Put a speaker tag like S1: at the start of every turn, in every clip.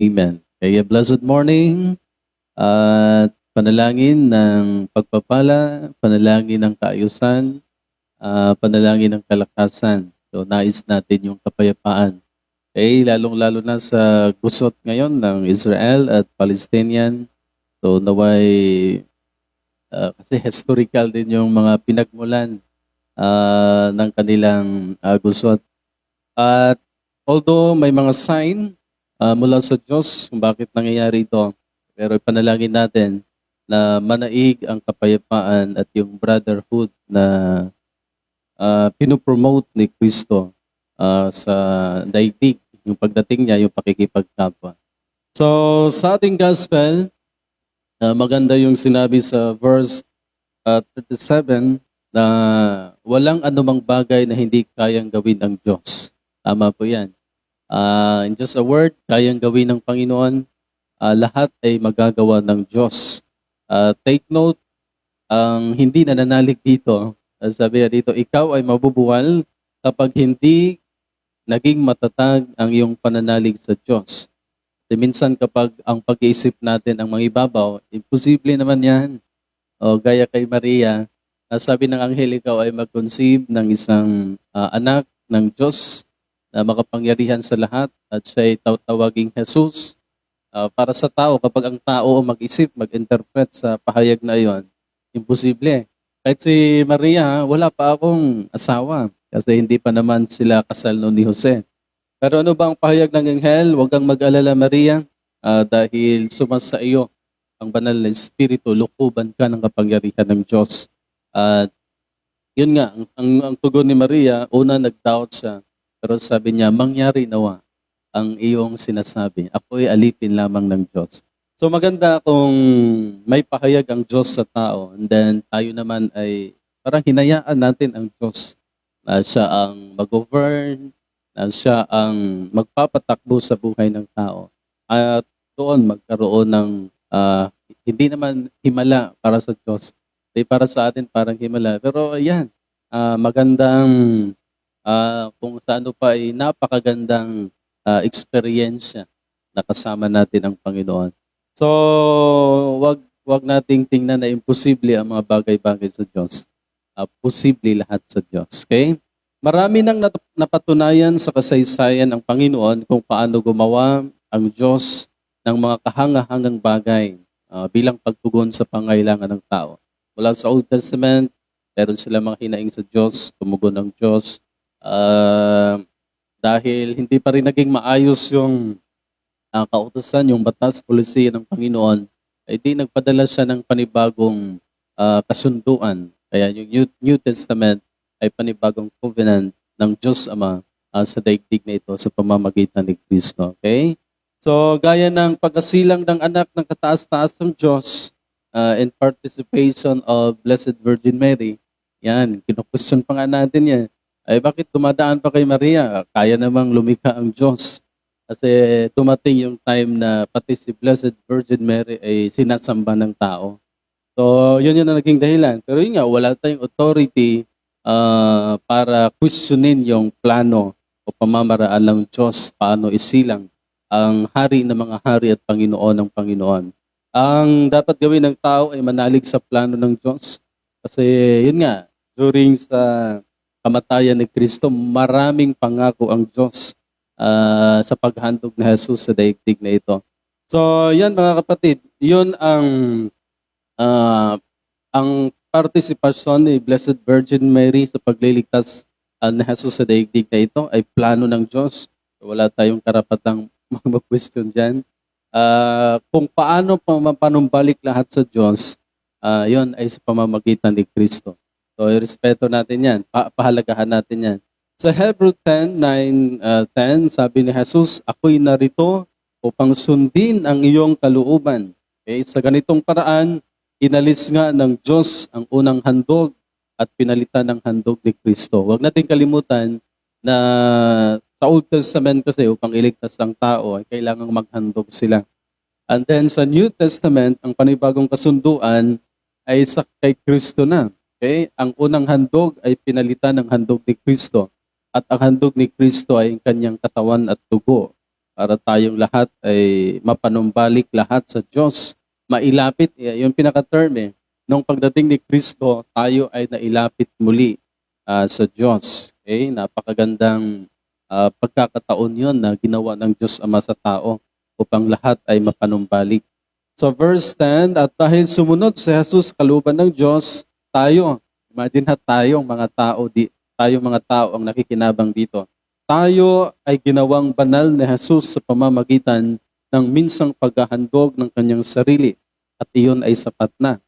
S1: Amen. Kaya blessed morning at panalangin ng pagpapala, panalangin ng kaayusan, panalangin ng kalakasan. So nais natin yung kapayapaan. Okay, lalong-lalo na sa gusot ngayon ng Israel at Palestinian. So naway, kasi historical din yung mga pinagmulan ng kanilang gusot. At although may mga sign mula sa Diyos kung bakit nangyayari ito, pero ipanalangin natin na manaig ang kapayapaan at yung brotherhood na pinopromote ni Kristo sa daigdig, yung pagdating niya, yung pakikipagkapwa. So sa ating gospel, maganda yung sinabi sa verse 37 na walang anumang bagay na hindi kayang gawin ang Diyos. Tama po yan. In just a word, kayang gawin ng Panginoon, lahat ay magagawa ng Diyos. Take note, ang hindi nananalig dito, sabi na dito, ikaw ay mabubuwal kapag hindi naging matatag ang iyong pananalig sa Diyos. Kasi minsan kapag ang pag-iisip natin ang mangibabaw, imposible naman yan. O gaya kay Maria, sabi ng anghel, ikaw ay mag-conceive ng isang anak ng Diyos na makapangyarihan sa lahat at siya ay tawaging Jesus. Para sa tao, kapag ang tao mag-isip, mag-interpret sa pahayag na iyon, imposible. Kahit si Maria, wala pa akong asawa kasi hindi pa naman sila kasal noon ni Jose. Pero ano ba ang pahayag ng anghel? Huwag kang mag-alala, Maria, dahil sumasa iyo ang banal na Espiritu, lukuban ka ng kapangyarihan ng Diyos. At yun nga, ang tugon ni Maria, una nag-doubt siya. Pero sabi niya, mangyari nawa ang iyong sinasabi. Ako'y alipin lamang ng Diyos. So maganda kung may pahayag ang Diyos sa tao and then tayo naman ay parang hinayaan natin ang Diyos na siya ang mag-govern, na siya ang magpapatakbo sa buhay ng tao. At doon magkaroon ng hindi naman himala para sa Diyos. Para sa atin parang himala. Pero ayan, magandang kung sa ano pa ay napakagandang eksperyensya na kasama natin ang Panginoon. So, wag nating tingnan na imposible ang mga bagay-bagay sa Diyos. Posible lahat sa Diyos. Okay? Marami nang napatunayan sa kasaysayan ang Panginoon kung paano gumawa ang Diyos ng mga kahangahangang bagay bilang pagtugon sa pangailangan ng tao. Mula sa Old Testament, meron sila mga hinaing sa Diyos, tumugon ng Diyos. Dahil hindi pa rin naging maayos yung kautusan, yung batas, polisiya ng Panginoon, ay di nagpadala siya ng panibagong kasunduan. Kaya yung New Testament ay panibagong covenant ng Diyos Ama sa daigdig na ito sa pamamagitan ni Kristo. Okay? So, gaya ng pagkasilang ng anak ng kataas-taas ng Diyos in participation of Blessed Virgin Mary, yan, kinukwestiyon pa nga natin yan. Ay bakit dumadaan pa kay Maria? Kaya namang lumikha ang Diyos. Kasi dumating yung time na pati si Blessed Virgin Mary ay sinasamba ng tao. So, yun yung naging dahilan. Pero yun nga, wala tayong authority para questionin yung plano o pamamaraan ng Diyos paano isilang ang hari ng mga hari at Panginoon ng Panginoon. Ang dapat gawin ng tao ay manalig sa plano ng Diyos. Kasi yun nga, during sa kamatayan ni Kristo, maraming pangako ang Diyos sa paghandog ni Jesus sa daigdig na ito. So, yan mga kapatid, yun ang partisipasyon ni Blessed Virgin Mary sa pagliligtas ni Jesus sa daigdig na ito ay plano ng Diyos. Wala tayong karapatang mag-question dyan. Kung paano panumbalik lahat sa Diyos, yun ay sa pamamagitan ni Kristo. So, irespeto natin yan. Pahalagahan natin yan. Sa Hebrew 10:9-10, sabi ni Jesus, ako'y narito upang sundin ang iyong kalooban. Okay? Sa ganitong paraan, inalis nga ng Diyos ang unang handog at pinalitan ng handog ni Kristo. Huwag natin kalimutan na sa Old Testament kasi upang iligtas ang tao ay kailangang maghandog sila. And then sa New Testament, ang panibagong kasunduan ay sa kay Kristo na. Okay? Ang unang handog ay pinalitan ng handog ni Kristo. At ang handog ni Kristo ay ang kanyang katawan at dugo. para tayong lahat ay mapanumbalik lahat sa Diyos. Mailapit, yung pinaka-term nung pagdating ni Kristo, tayo ay nailapit muli sa Diyos. Okay? Napakagandang pagkakataon yon na ginawa ng Diyos Ama sa tao upang lahat ay mapanumbalik. So verse 10, at dahil sumunod si Jesus sa kalooban ng Diyos, tayo, imagine tayong mga tao, tayong mga tao ang nakikinabang dito. Tayo ay ginawang banal ni Jesus sa pamamagitan ng minsang paghahandog ng kanyang sarili at iyon ay sapat na.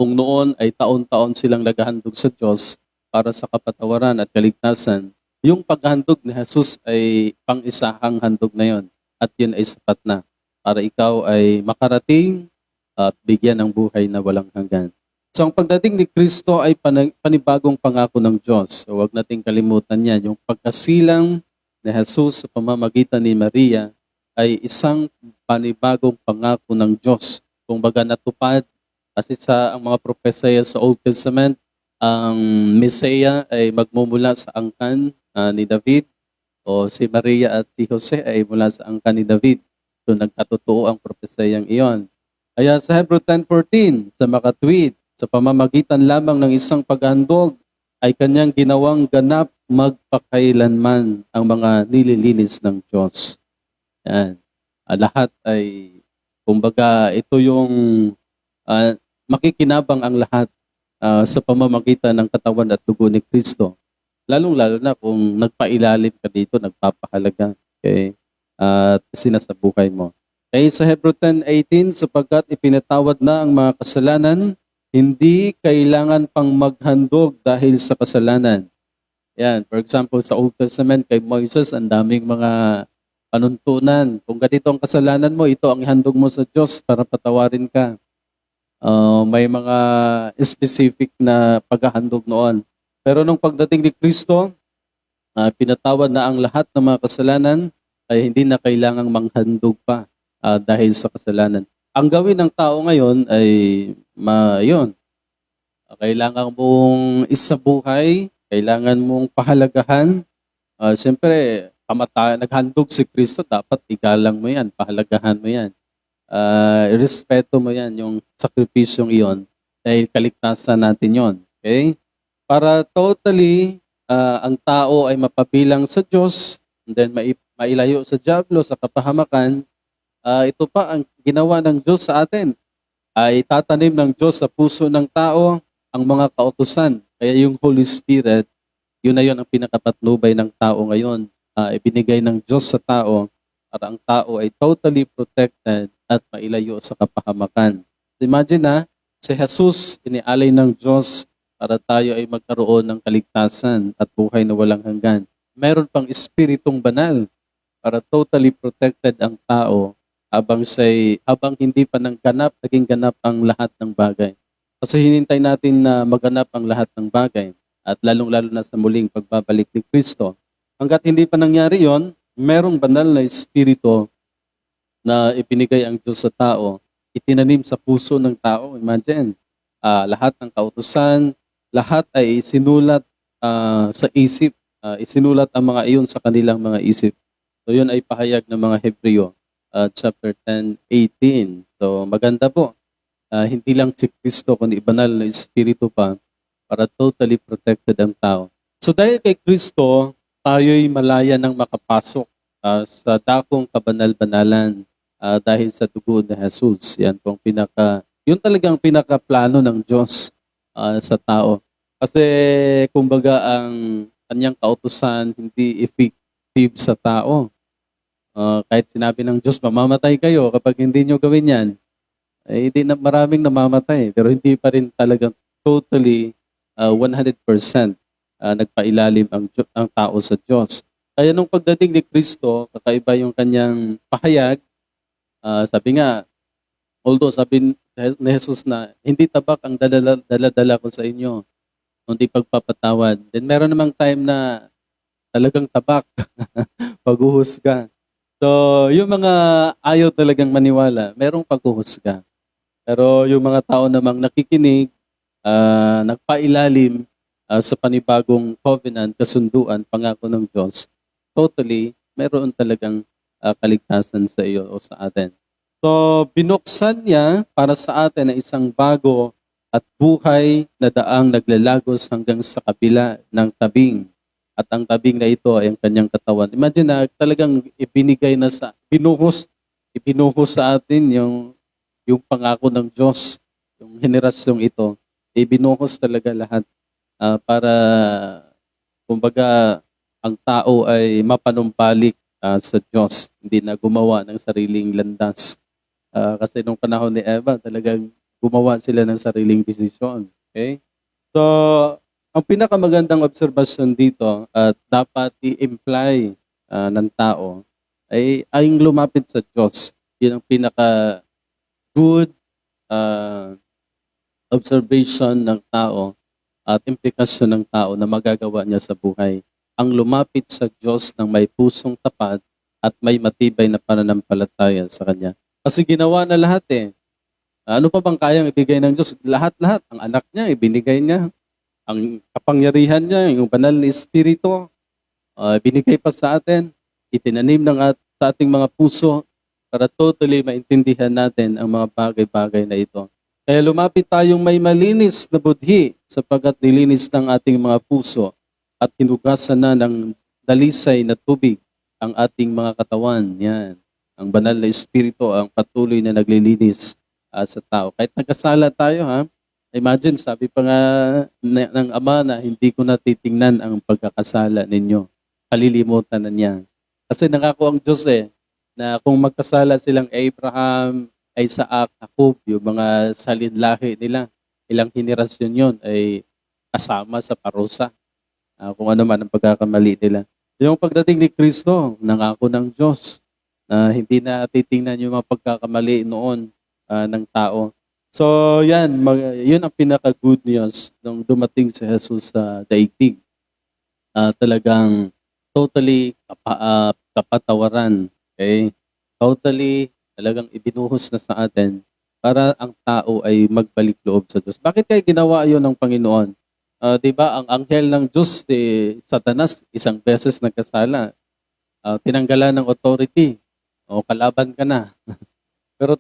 S1: Kung noon ay taon-taon silang naghahandog sa Diyos para sa kapatawaran at kaligtasan, yung paghahandog ni Jesus ay pang-isahang handog na yon at yun ay sapat na para ikaw ay makarating at bigyan ng buhay na walang hanggan. So ang pagdating ni Kristo ay panibagong pangako ng Diyos. So huwag nating kalimutan yan. Yung pagkasilang ni Jesus sa pamamagitan ni Maria ay isang panibagong pangako ng Diyos. Kung baga natupad, kasi ang mga propesya sa Old Testament, ang Messiah ay magmumula sa angkan ni David, o si Maria at si Jose ay mula sa angkan ni David. So nagkatotoo ang propesayang iyon. Kaya sa Hebrew 10:14, sa makatwid, sa pamamagitan lamang ng isang paghandog, ay kanyang ginawang ganap magpakailanman ang mga nililinis ng Diyos. Yan. Lahat ay, kumbaga, ito yung makikinabang ang lahat sa pamamagitan ng katawan at dugo ni Kristo. Lalong-lalo na kung nagpailalim ka dito, nagpapahalaga. Okay? At sinasabuhay mo. Kaya sa Hebrew 10:18, sapagkat ipinatawad na ang mga kasalanan, hindi kailangan pang maghandog dahil sa kasalanan. Yan, for example, sa Old Testament, kay Moises, ang daming mga panuntunan. Kung ganito ang kasalanan mo, ito ang ihandog mo sa Diyos para patawarin ka. May mga specific na paghahandog noon. Pero nung pagdating ni Kristo, pinatawad na ang lahat ng mga kasalanan, ay hindi na kailangang manghandog pa dahil sa kasalanan. Ang gawin ng tao ngayon ay yun. Kailangan mong isabuhay, kailangan mong pahalagahan. Siyempre, naghandog si Kristo, dapat igalang mo yan, pahalagahan mo yan. Respeto mo yan, yung sakripisyong iyon, dahil kaligtasan natin yon. Okay? Para totally, ang tao ay mapabilang sa Diyos, and then mailayo sa dyablo, sa kapahamakan, ito pa ang ginawa ng Diyos sa atin. Itatanim ng Diyos sa puso ng tao ang mga kautusan. Kaya yung Holy Spirit, yun na yun ang pinakapatnubay ng tao ngayon. Ibinigay ng Diyos sa tao para ang tao ay totally protected at mailayo sa kapahamakan. Imagine si Jesus inialay ng Diyos para tayo ay magkaroon ng kaligtasan at buhay na walang hanggan. Meron pang espiritong banal para totally protected ang tao habang hindi pa naging ganap ang lahat ng bagay. Kasi hinintay natin na maganap ang lahat ng bagay at lalong-lalo na sa muling pagbabalik ni Kristo. Hanggat hindi pa nangyari yon, merong banal na espiritu na ibinigay ang Diyos sa tao, itinanim sa puso ng tao. Imagine, lahat ng kautusan, lahat ay sinulat sa isip, isinulat ang mga iyon sa kanilang mga isip. So yun ay pahayag ng mga Hebreo, chapter 10:18. So maganda po, hindi lang si Kristo kundi banal na espiritu pa para totally protected ang tao. So dahil kay Kristo, tayo'y malaya nang makapasok sa dakong kabanal-banalan dahil sa dugo ni Jesus. Yan pong yun talagang pinakaplano ng Diyos sa tao. Kasi kumbaga ang kanyang kautusan hindi effective sa tao. Kahit sinabi ng Diyos, mamamatay kayo kapag hindi nyo gawin yan, hindi na maraming namamatay. Pero hindi pa rin talagang totally 100% nagpailalim ang tao sa Diyos. Kaya nung pagdating ni Kristo, kakaiba yung kanyang pahayag. Sabi nga, although sabi ni Jesus na hindi tabak ang dala-dala ko sa inyo, kundi pagpapatawad. Then meron namang time na talagang tabak, paghuhusga. So yung mga ayaw talagang maniwala, merong paghuhusga. Pero yung mga tao namang nakikinig, nagpailalim sa panibagong covenant, kasunduan, pangako ng Diyos, totally, meron talagang kaligtasan sa iyo o sa atin. So, binuksan niya para sa atin na isang bago at buhay na daang naglalagos hanggang sa kabila ng tabing. At ang tabing na ito ay ang kanyang katawan. Imagine na talagang ibinuhos sa atin yung pangako ng Diyos, yung henerasyong ito. Ibinuhos talaga lahat para, kumbaga, ang tao ay mapanumbalik sa Diyos, hindi na gumawa ng sariling landas. Kasi nung panahon ni Eva, talagang gumawa sila ng sariling desisyon. Okay? So, ang pinakamagandang obserbasyon dito at dapat i-imply ng tao ay lumapit sa Diyos. Yun ang pinaka-good observation ng tao at implikasyon ng tao na magagawa niya sa buhay. Ang lumapit sa Diyos ng may pusong tapat at may matibay na pananampalataya sa Kanya. Kasi ginawa na lahat eh. Ano pa bang kayang ibigay ng Diyos? Lahat-lahat. Ang anak niya, ibinigay niya. Ang kapangyarihan niya, yung banal na Espiritu, binigay pa sa atin. Itinanim sa ating mga puso para totally maintindihan natin ang mga bagay-bagay na ito. Kaya lumapit tayong may malinis na budhi sapagkat nilinis ng ating mga puso at hinugasan na ng dalisay na tubig ang ating mga katawan. Yan. Ang banal na Espiritu ang patuloy na naglilinis sa tao. Kahit nagkasala tayo, imagine, sabi pa nga ng Ama na hindi ko natitingnan ang pagkakasala ninyo. Kalilimutan na niya. Kasi nangako ang Diyos na kung magkasala silang Abraham, Isaac, Jacob, yung mga salinlahi nila, ilang henerasyon yun ay kasama sa parusa. Kung ano man ang pagkakamali nila. Yung pagdating ni Kristo, nangako ng Diyos na hindi na titingnan yung mga pagkakamali noon ng tao. So yan, yun ang pinaka-good news nung dumating si Jesus sa daigdig. Talagang totally kapatawaran. Okay? Totally talagang ibinuhos na sa atin para ang tao ay magbalik loob sa Diyos. Bakit kaya ginawa yun ng Panginoon? Diba, ang anghel ng Diyos, Satanas, isang beses nagkasala. Tinanggalan ng authority. O kalaban ka na. Pero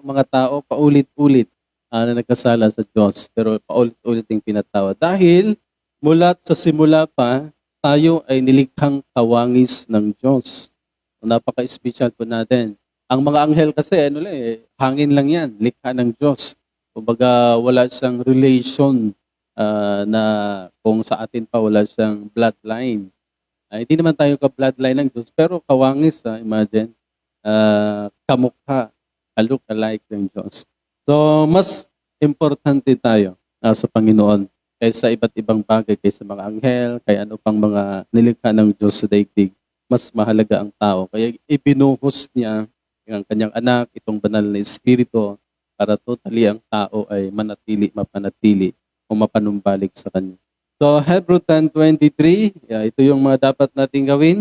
S1: mga tao, paulit-ulit na nagkasala sa Diyos. Pero paulit-ulit yung pinatawa. Dahil mula sa simula pa, tayo ay nilikhang kawangis ng Diyos. Napaka-special po natin. Ang mga anghel kasi, hangin lang yan, likha ng Diyos. Kumbaga, wala siyang relation na kung sa atin pa wala siyang bloodline. Hindi naman tayo ka-bloodline ng Diyos, pero kawangis, imagine, kamukha, look-alike ng Diyos. So, mas importante tayo sa Panginoon kaysa iba't ibang bagay, kaysa mga anghel, kaya ano pang mga nilikha ng Diyos sa daigdig. Mas mahalaga ang tao. Kaya ibinuhos niya ang kanyang anak, itong banal na Espiritu, para totally ang tao ay mapanatili o mapanumbalik sa Kanya. So, Hebrews 10:23, ito yung mga dapat nating gawin.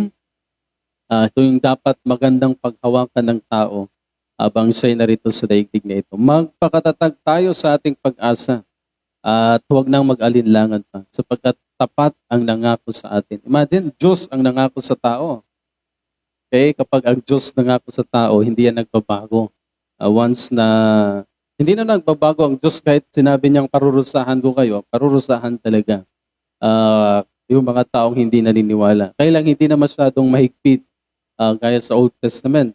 S1: Ito yung dapat magandang paghawakan ng tao habang siya'y narito sa daigdig na ito. Magpakatatag tayo sa ating pag-asa at huwag nang mag-alinlangan pa sapagkat tapat ang nangako sa atin. Imagine, Diyos ang nangako sa tao. Okay? Kapag ang Diyos nangako sa tao, hindi yan nagbabago. Hindi na nagbabago ang Diyos kahit sinabi niyang parurusahan ko kayo, parurusahan talaga. Yung mga taong hindi naniniwala. Kaya lang hindi na masyadong mahigpit gaya sa Old Testament.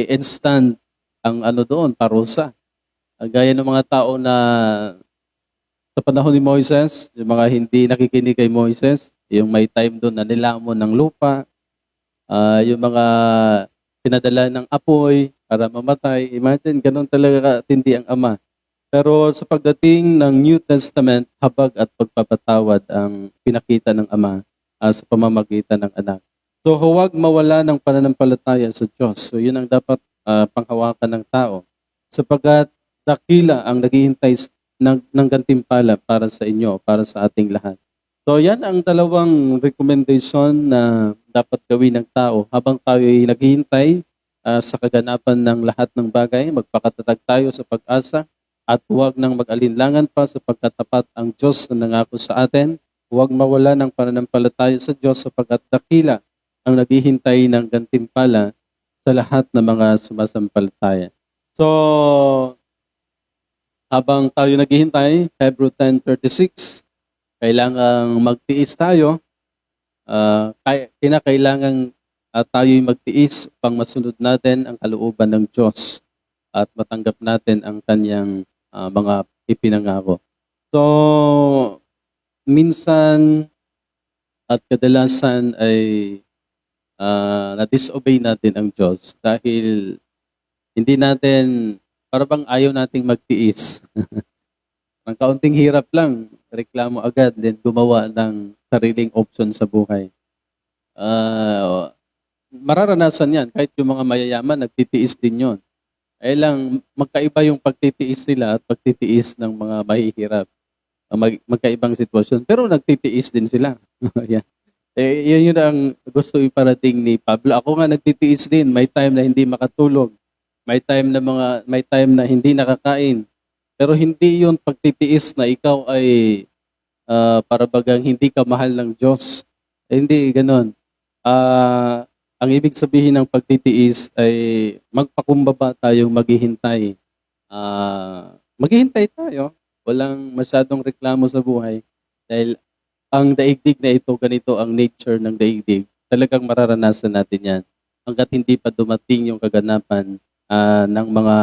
S1: Instant ang doon, parusa. Gaya ng mga tao na sa panahon ni Moises, yung mga hindi nakikinig kay Moises, yung may time doon na nilamon ng lupa, yung mga pinadala ng apoy para mamatay. Imagine, ganun talaga katindi ang Ama. Pero sa pagdating ng New Testament, habag at pagpapatawad ang pinakita ng Ama sa pamamagitan ng anak. So huwag mawala ng pananampalataya sa Diyos. So yun ang dapat panghawakan ng tao. Sapagkat dakila ang naghihintay ng gantimpala para sa inyo, para sa ating lahat. So yan ang dalawang recommendation na dapat gawin ng tao habang tayo ay naghihintay sa kaganapan ng lahat ng bagay. Magpakatatag tayo sa pag-asa at huwag nang mag-alinlangan pa sapagkat tapat ang Diyos na nangako sa atin. Huwag mawala ng pananampalataya sa Diyos sapagkat dakila ang naghihintay ng gantimpala sa lahat ng mga sumasampalataya. So, habang tayo naghihintay, Hebrew 10:36, kailangang magtiis tayo. Kinakailangan tayo'y magtiis upang masunod natin ang kalooban ng Diyos at matanggap natin ang kanyang mga ipinangako. So, minsan at kadalasan ay na-disobey natin ang Diyos dahil hindi natin, para bang ayaw nating magtiis. Ang kaunting hirap lang, reklamo agad, then gumawa ng sariling option sa buhay. Mararanasan yan, kahit yung mga mayayaman, nagtitiis din yon. Lang, magkaiba yung pagtitiis nila at pagtitiis ng mga mahihirap. Magkaibang sitwasyon, pero nagtitiis din sila. Yan. Yun ang gusto iparating ni Pablo. Ako nga nagtitiis din, may time na hindi makatulog, may time na hindi nakakain. Pero hindi yun pagtitiis na ikaw ay para bagang hindi ka mahal ng Diyos. Hindi ganon. Ang ibig sabihin ng pagtitiis ay magpakumbaba tayong maghihintay. Maghihintay tayo. Walang masyadong reklamo sa buhay. Dahil ang daigdig na ito, ganito ang nature ng daigdig. Talagang mararanasan natin yan. Hanggat hindi pa dumating yung kaganapan ng mga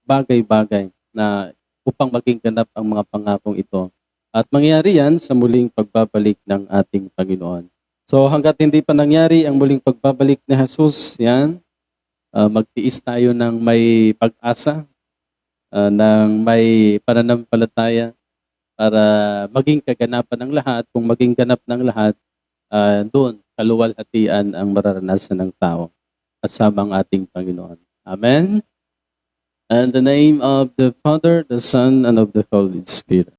S1: bagay-bagay na upang maging ganap ang mga pangakong ito. At mangyari yan sa muling pagbabalik ng ating Panginoon. So hanggat hindi pa nangyari ang muling pagbabalik ni Jesus, yan, magtiis tayo ng may pag-asa, ng may pananampalataya para maging kaganapan ng lahat. Kung maging ganap ng lahat, doon kaluwalhatian ang mararanasan ng tao kasama ang ating Panginoon. Amen? In the name of the Father, the Son, and of the Holy Spirit.